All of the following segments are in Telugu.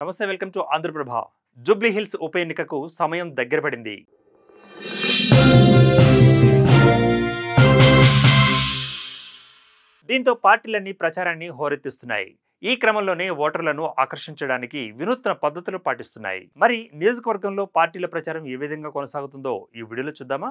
నమస్తే, వెల్కమ్ టు ఆంధ్రప్రభ. జూబ్లీ హిల్స్ ఉప ఎన్నికకు సమయం దగ్గర పడింది. దీంతో పార్టీలన్నీ ప్రచారాన్ని హోరెత్తిస్తున్నాయి. ఈ క్రమంలోనే ఓటర్లను ఆకర్షించడానికి వినూత్న పద్ధతులు పాటిస్తున్నాయి. మరి నియోజకవర్గంలో పార్టీల ప్రచారం ఏ విధంగా కొనసాగుతుందో ఈ వీడియోలో చూద్దామా?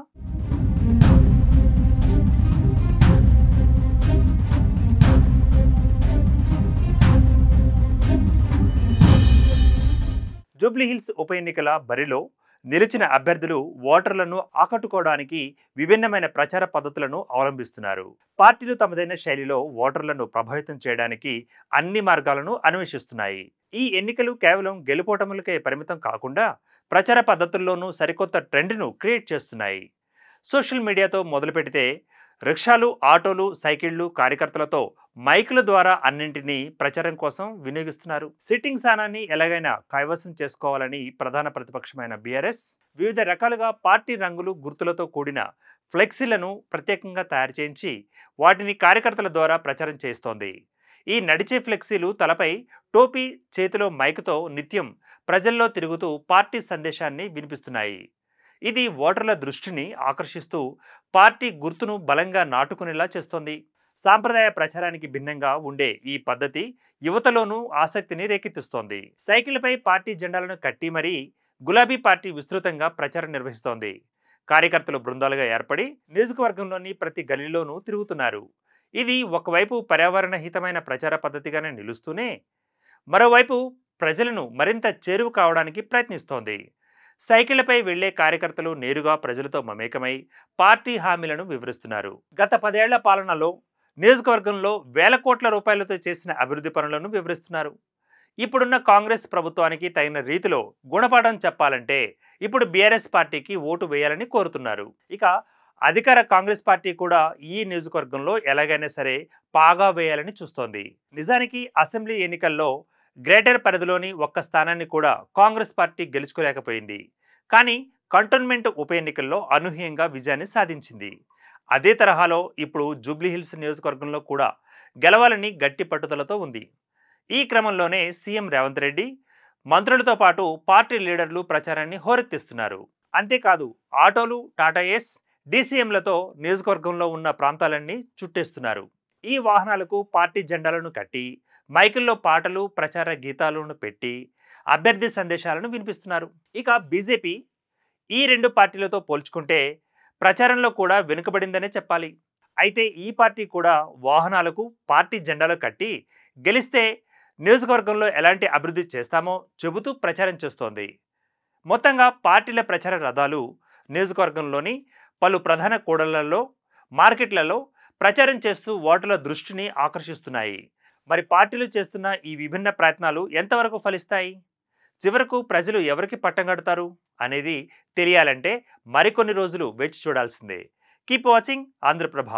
జూబ్లీ హిల్స్ ఉప ఎన్నికల బరిలో నిలిచిన అభ్యర్థులు ఓటర్లను ఆకట్టుకోవడానికి విభిన్నమైన ప్రచార పద్ధతులను అవలంబిస్తున్నారు. పార్టీలు తమదైన శైలిలో ఓటర్లను ప్రభావితం చేయడానికి అన్ని మార్గాలను అన్వేషిస్తున్నాయి. ఈ ఎన్నికలు కేవలం గెలుపోటములకే పరిమితం కాకుండా ప్రచార పద్ధతుల్లోనూ సరికొత్త ట్రెండ్ను క్రియేట్ చేస్తున్నాయి. సోషల్ మీడియాతో మొదలు పెడితే రిక్షాలు, ఆటోలు, సైకిళ్లు, కార్యకర్తలతో మైకుల ద్వారా అన్నింటినీ ప్రచారం కోసం వినియోగిస్తున్నారు. సిట్టింగ్ స్థానాన్ని ఎలాగైనా కైవసం చేసుకోవాలని ప్రధాన ప్రతిపక్షమైన బీఆర్ఎస్ వివిధ రకాలుగా పార్టీ రంగులు, గుర్తులతో కూడిన ఫ్లెక్సీలను ప్రత్యేకంగా తయారు చేయించి వాటిని కార్యకర్తల ద్వారా ప్రచారం చేస్తోంది. ఈ నడిచే ఫ్లెక్సీలు తలపై టోపీ, చేతిలో మైకుతో నిత్యం ప్రజల్లో తిరుగుతూ పార్టీ సందేశాన్ని వినిపిస్తున్నాయి. ఇది ఓటర్ల దృష్టిని ఆకర్షిస్తూ పార్టీ గుర్తును బలంగా నాటుకునేలా చేస్తోంది. సాంప్రదాయ ప్రచారానికి భిన్నంగా ఉండే ఈ పద్ధతి యువతలోనూ ఆసక్తిని రేకెత్తిస్తోంది. సైకిళ్లపై పార్టీ జెండాలను కట్టి మరీ గులాబీ పార్టీ విస్తృతంగా ప్రచారం నిర్వహిస్తోంది. కార్యకర్తలు బృందాలుగా ఏర్పడి నియోజకవర్గంలోని ప్రతి గల్లీలోనూ తిరుగుతున్నారు. ఇది ఒకవైపు పర్యావరణ హితమైన ప్రచార పద్ధతిగానే నిలుస్తూనే మరోవైపు ప్రజలను మరింత చేరువ కావడానికి ప్రయత్నిస్తోంది. సైకిళ్లపై వెళ్లే కార్యకర్తలు నేరుగా ప్రజలతో మమేకమై పార్టీ హామీలను వివరిస్తున్నారు. గత 10 ఏళ్ల పాలనలో నియోజకవర్గంలో వేల కోట్ల రూపాయలతో చేసిన అభివృద్ధి పనులను వివరిస్తున్నారు. ఇప్పుడున్న కాంగ్రెస్ ప్రభుత్వానికి తగిన రీతిలో గుణపాఠం చెప్పాలంటే ఇప్పుడు బీఆర్ఎస్ పార్టీకి ఓటు వేయాలని కోరుతున్నారు. ఇక అధికార కాంగ్రెస్ పార్టీ కూడా ఈ నియోజకవర్గంలో ఎలాగైనా సరే పాగా వేయాలని చూస్తోంది. నిజానికి అసెంబ్లీ ఎన్నికల్లో గ్రేటర్ పరిధిలోని ఒక్క స్థానాన్ని కూడా కాంగ్రెస్ పార్టీ గెలుచుకోలేకపోయింది. కానీ కంటోన్మెంట్ ఉప ఎన్నికల్లో అనూహ్యంగా విజయాన్ని సాధించింది. అదే తరహాలో ఇప్పుడు జూబ్లీ హిల్స్ నియోజకవర్గంలో కూడా గెలవాలని గట్టి పట్టుదలతో ఉంది. ఈ క్రమంలోనే సీఎం రేవంత్ రెడ్డి, మంత్రులతో పాటు పార్టీ లీడర్లు ప్రచారాన్ని హోరెత్తిస్తున్నారు. అంతేకాదు ఆటోలు, టాటా ఏస్, డీసీఎంలతో నియోజకవర్గంలో ఉన్న ప్రాంతాలన్నీ చుట్టేస్తున్నారు. ఈ వాహనాలకు పార్టీ జెండాలను కట్టి మైకుల్లో పాటలు, ప్రచార గీతాలను పెట్టి అభ్యర్థి సందేశాలను వినిపిస్తున్నారు. ఇక బీజేపీ ఈ రెండు పార్టీలతో పోల్చుకుంటే ప్రచారంలో కూడా వెనుకబడిందనే చెప్పాలి. అయితే ఈ పార్టీ కూడా వాహనాలకు పార్టీ జెండాలు కట్టి గెలిస్తే నియోజకవర్గంలో ఎలాంటి అభివృద్ధి చేస్తామో చెబుతూ ప్రచారం చేస్తోంది. మొత్తంగా పార్టీల ప్రచార రథాలు నియోజకవర్గంలోని పలు ప్రధాన కూడళ్లలో, మార్కెట్లలో ప్రచారం చేస్తూ ఓటర్ల దృష్టిని ఆకర్షిస్తున్నాయి. మరి పార్టీలు చేస్తున్న ఈ విభిన్న ప్రయత్నాలు ఎంతవరకు ఫలిస్తాయి? చివరకు ప్రజలు ఎవరికి పట్టం కడతారు అనేది తెలియాలంటే మరికొన్ని రోజులు వేచి చూడాల్సిందే. Keep watching Andhraprabha.